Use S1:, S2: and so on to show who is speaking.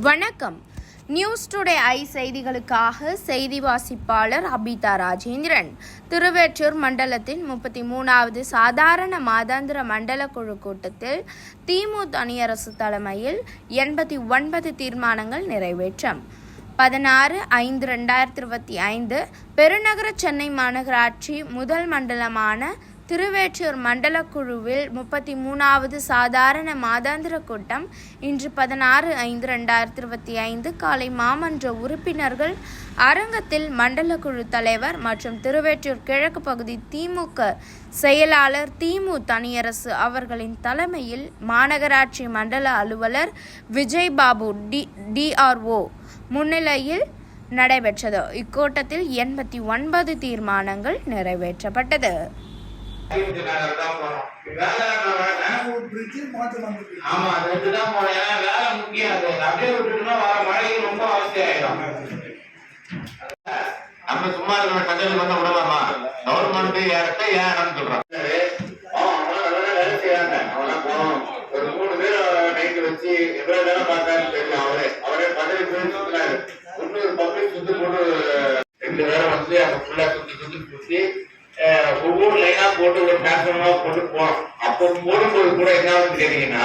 S1: வணக்கம். News today I செய்திகளுக்காக செய்தி வாசிப்பாளர் அபிதா ராஜேந்திரன். திருவேற்றூர் மண்டலத்தின் 33வது சாதாரண மாதாந்திர மண்டல குழு கூட்டத்தில் திமு தனியரசு தலைமையில் 89 தீர்மானங்கள் நிறைவேற்றம். 16/5/2025 பெருநகர சென்னை மாநகராட்சி முதல் மண்டலமான திருவேற்றூர் மண்டல குழுவில் 33வது சாதாரண மாதாந்திர கூட்டம் இன்று 16/5/2025 காலை மாமன்ற உறுப்பினர்கள் அரங்கத்தில் மண்டல குழு தலைவர் மற்றும் திருவேற்றூர் கிழக்கு பகுதி திமுக செயலாளர் திமு தனியரசு அவர்களின் தலைமையில் மாநகராட்சி மண்டல அலுவலர் விஜய்பாபு DRO முன்னிலையில் நடைபெற்றது. இக்கூட்டத்தில் 89 தீர்மானங்கள் நிறைவேற்றப்பட்டது.
S2: நம்ம சும்மா இருக்கிற கட்டளை வந்து விடலாமா? கவர்மெண்ட் யார்கிட்ட ஏன் சொல்றான்? வேலை செய்யறாங்க. ஒரு 3 பேர் நைட்டு வச்சு எவ்வளவு நேரம் பார்த்தாருன்னு தெரியல. அவரே பதவி சுத்தினாரு. இன்னொரு பப்ளிக் சுத்தி போட்டு 2 பேரை வந்து அவங்க ஃபுல்லா சுத்தி ஒவ்வொரு லைனா போட்டு ஒரு டிரான்ஸ்ஃபார்மரா போட்டு போனோம். அப்போ போடும்போது கூட என்ன கேட்டீங்கன்னா